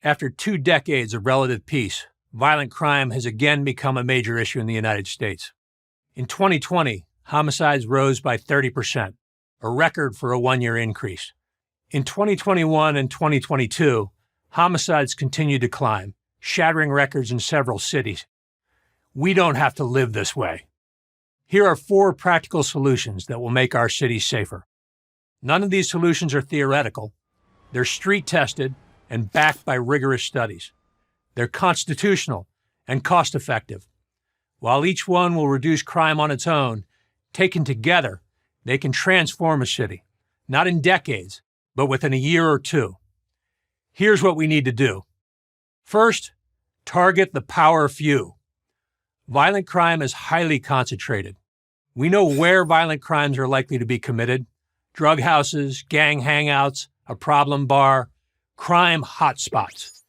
After 2 decades of relative peace, violent crime has again become a major issue in the United States. In 2020, homicides rose by 30%, a record for a one-year increase. In 2021 and 2022, homicides continued to climb, shattering records in several cities. We don't have to live this way. Here are 4 practical solutions that will make our cities safer. None of these solutions are theoretical. They're street-tested and backed by rigorous studies. They're constitutional and cost-effective. While each one will reduce crime on its own, taken together, they can transform a city, not in decades, but within a year or 2. Here's what we need to do. First, target the power few. Violent crime is highly concentrated. We know where violent crimes are likely to be committed: drug houses, gang hangouts, a problem bar, crime hotspots.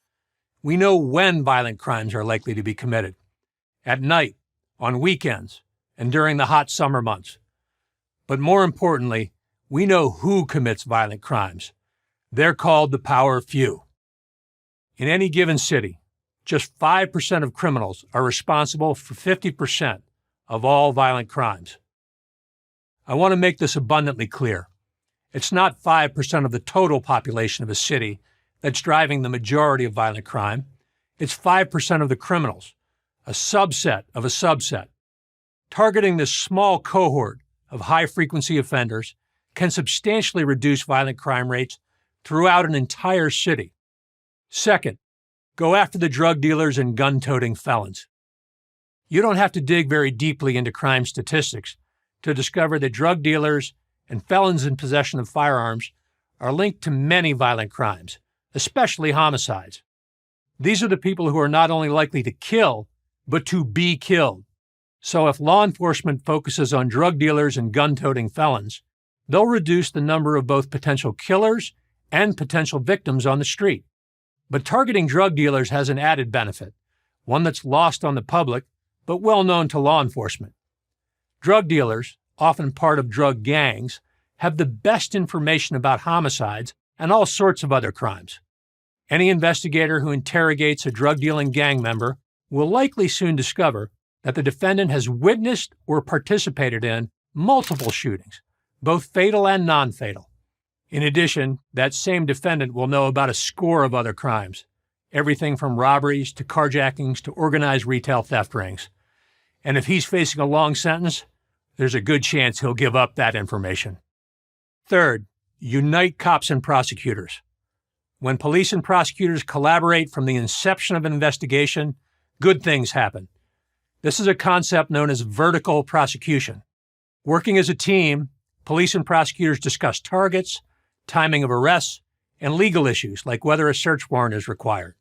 We know when violent crimes are likely to be committed: at night, on weekends, and during the hot summer months. But more importantly, we know who commits violent crimes. They're called the power few. In any given city, just 5% of criminals are responsible for 50% of all violent crimes. I want to make this abundantly clear. It's not 5% of the total population of a city that's driving the majority of violent crime. It's 5% of the criminals, a subset of a subset. Targeting this small cohort of high-frequency offenders can substantially reduce violent crime rates throughout an entire city. Second, go after the drug dealers and gun-toting felons. You don't have to dig very deeply into crime statistics to discover that drug dealers and felons in possession of firearms are linked to many violent crimes, especially homicides. These are the people who are not only likely to kill, but to be killed. So if law enforcement focuses on drug dealers and gun-toting felons, they'll reduce the number of both potential killers and potential victims on the street. But targeting drug dealers has an added benefit, one that's lost on the public, but well known to law enforcement. Drug dealers, often part of drug gangs, have the best information about homicides and all sorts of other crimes. Any investigator who interrogates a drug-dealing gang member will likely soon discover that the defendant has witnessed or participated in multiple shootings, both fatal and non-fatal. In addition, that same defendant will know about a score of other crimes, everything from robberies to carjackings to organized retail theft rings. And if he's facing a long sentence, there's a good chance he'll give up that information. Third, unite cops and prosecutors. When police and prosecutors collaborate from the inception of an investigation, good things happen. This is a concept known as vertical prosecution. Working as a team, police and prosecutors discuss targets, timing of arrests, and legal issues like whether a search warrant is required.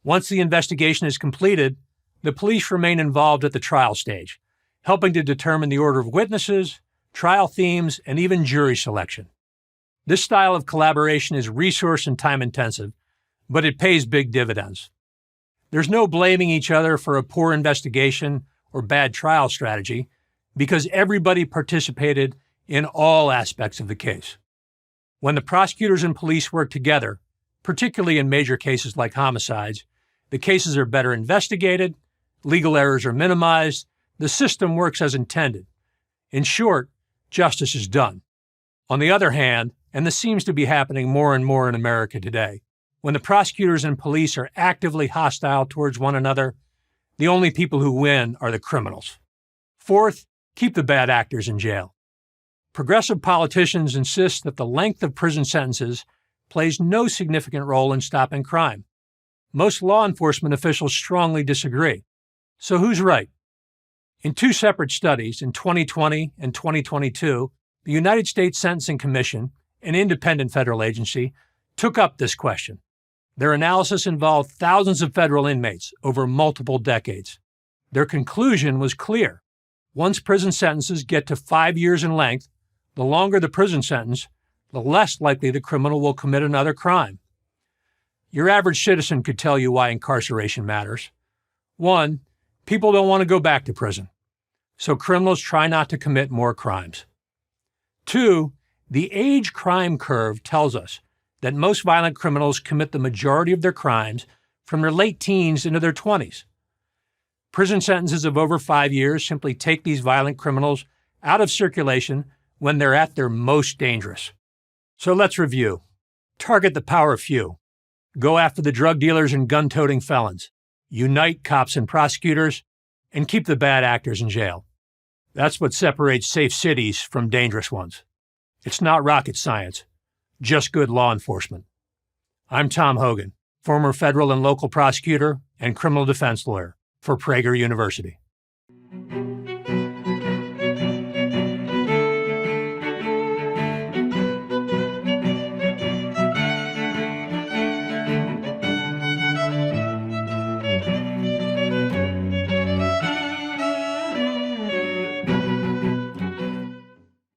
Once the investigation is completed, the police remain involved at the trial stage, helping to determine the order of witnesses, trial themes, and even jury selection. This style of collaboration is resource and time-intensive, but it pays big dividends. There's no blaming each other for a poor investigation or bad trial strategy because everybody participated in all aspects of the case. When the prosecutors and police work together, particularly in major cases like homicides, the cases are better investigated, legal errors are minimized, the system works as intended. In short, justice is done. On the other hand, and this seems to be happening more and more in America today, when the prosecutors and police are actively hostile towards one another, the only people who win are the criminals. Fourth, keep the bad actors in jail. Progressive politicians insist that the length of prison sentences plays no significant role in stopping crime. Most law enforcement officials strongly disagree. So who's right? In 2 separate studies, in 2020 and 2022, the United States Sentencing Commission, an independent federal agency, took up this question. Their analysis involved thousands of federal inmates over multiple decades. Their conclusion was clear. Once prison sentences get to 5 years in length, the longer the prison sentence, the less likely the criminal will commit another crime. Your average citizen could tell you why incarceration matters. 1, people don't want to go back to prison, so criminals try not to commit more crimes. 2, the age crime curve tells us that most violent criminals commit the majority of their crimes from their late teens into their 20s. Prison sentences of over 5 years simply take these violent criminals out of circulation when they're at their most dangerous. So let's review. Target the power few. Go after the drug dealers and gun-toting felons. Unite cops and prosecutors, and keep the bad actors in jail. That's what separates safe cities from dangerous ones. It's not rocket science, just good law enforcement. I'm Tom Hogan, former federal and local prosecutor and criminal defense lawyer for Prager University.